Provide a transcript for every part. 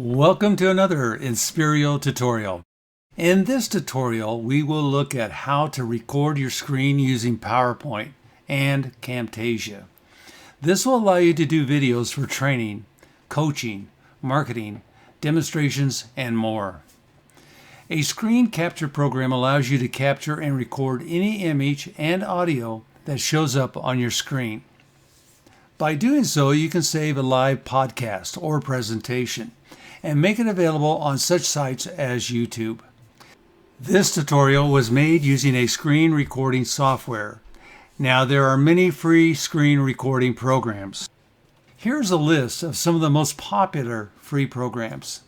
Welcome to another Inspirio tutorial. In this tutorial, we will look at how to record your screen using PowerPoint and Camtasia. This will allow you to do videos for training, coaching, marketing, demonstrations, and more. A screen capture program allows you to capture and record any image and audio that shows up on your screen. By doing so, you can save a live podcast or presentation and make it available on such sites as YouTube. This tutorial was made using a screen recording software. Now, there are many free screen recording programs. Here's a list of some of the most popular free programs.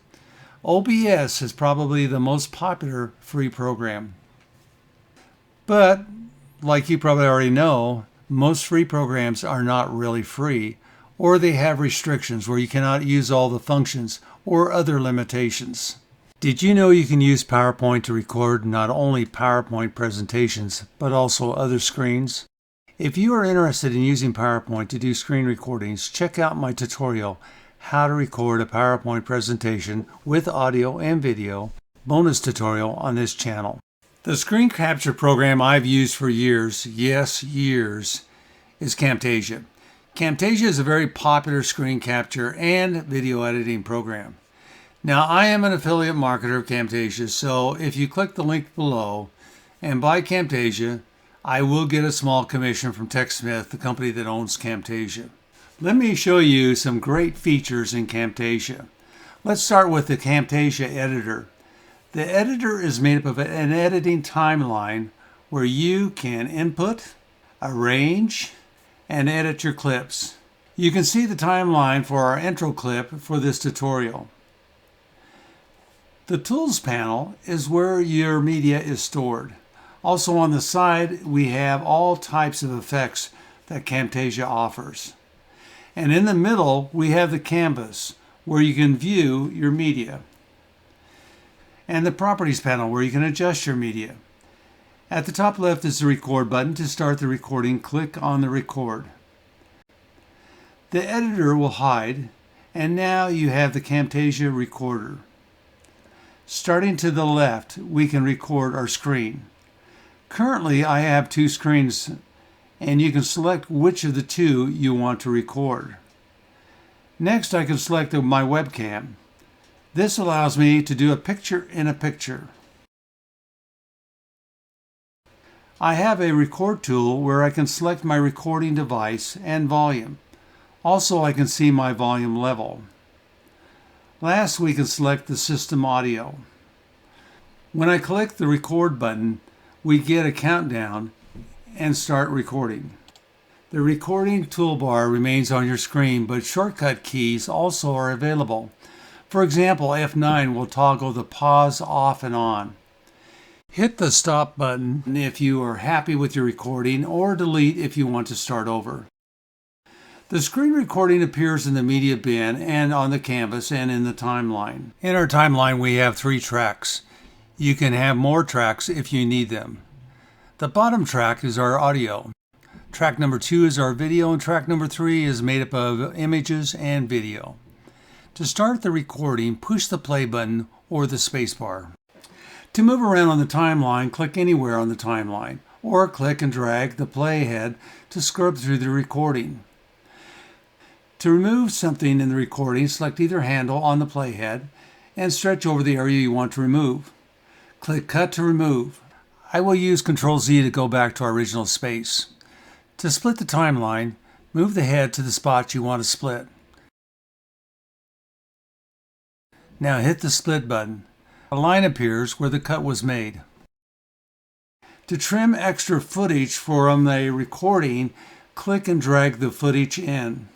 OBS is probably the most popular free program. But, like you probably already know, most free programs are not really free, or they have restrictions where you cannot use all the functions or other limitations. Did you know you can use PowerPoint to record not only PowerPoint presentations, but also other screens? If you are interested in using PowerPoint to do screen recordings, check out my tutorial, How to Record a PowerPoint Presentation with Audio and Video, bonus tutorial on this channel. The screen capture program I've used for years, yes, years, is Camtasia. Camtasia is a very popular screen capture and video editing program. Now, I am an affiliate marketer of Camtasia, so if you click the link below and buy Camtasia, I will get a small commission from TechSmith, the company that owns Camtasia. Let me show you some great features in Camtasia. Let's start with the Camtasia editor. The editor is made up of an editing timeline where you can input, arrange, and edit your clips. You can see the timeline for our intro clip for this tutorial. The Tools panel is where your media is stored. Also on the side, we have all types of effects that Camtasia offers. And in the middle, we have the canvas where you can view your media. And the Properties panel where you can adjust your media. At the top left is the record button. To start the recording, click on the record. The editor will hide, and now you have the Camtasia recorder. Starting to the left, we can record our screen. Currently, I have two screens, and you can select which of the two you want to record. Next, I can select my webcam. This allows me to do a picture in a picture. I have a record tool where I can select my recording device and volume. Also, I can see my volume level. Last, we can select the system audio. When I click the record button, we get a countdown and start recording. The recording toolbar remains on your screen, but shortcut keys also are available. For example, F9 will toggle the pause off and on. Hit the stop button if you are happy with your recording, or delete if you want to start over. The screen recording appears in the media bin and on the canvas and in the timeline. In our timeline, we have 3 tracks. You can have more tracks if you need them. The bottom track is our audio. Track number 2 is our video, and track number 3 is made up of images and video. To start the recording, push the play button or the space bar. To move around on the timeline, click anywhere on the timeline, or click and drag the playhead to scrub through the recording. To remove something in the recording, select either handle on the playhead and stretch over the area you want to remove. Click Cut to remove. I will use Ctrl-Z to go back to our original space. To split the timeline, move the head to the spot you want to split. Now hit the split button. A line appears where the cut was made. To trim extra footage from a recording, click and drag the footage in.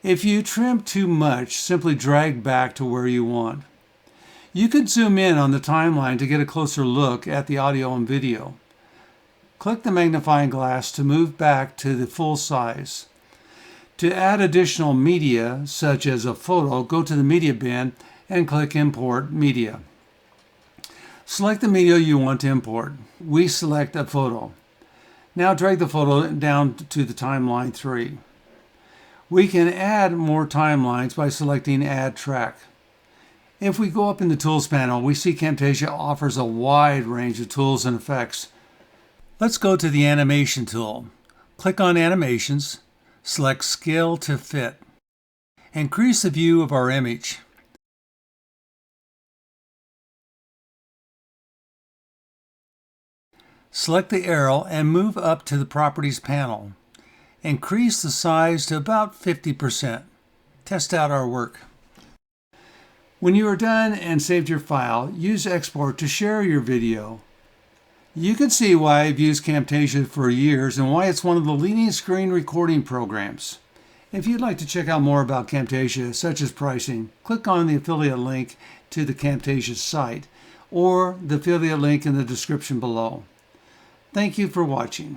If you trim too much, simply drag back to where you want. You can zoom in on the timeline to get a closer look at the audio and video. Click the magnifying glass to move back to the full size. To add additional media, such as a photo, go to the media bin and click Import Media. Select the media you want to import. We select a photo. Now drag the photo down to the timeline 3. We can add more timelines by selecting Add Track. If we go up in the Tools panel, we see Camtasia offers a wide range of tools and effects. Let's go to the Animation tool. Click on Animations, select Scale to Fit. Increase the view of our image. Select the arrow and move up to the Properties panel. Increase the size to about 50%. Test out our work. When you are done and saved your file, use Export to share your video. You can see why I've used Camtasia for years and why it's one of the leading screen recording programs. If you'd like to check out more about Camtasia, such as pricing, click on the affiliate link to the Camtasia site or the affiliate link in the description below. Thank you for watching.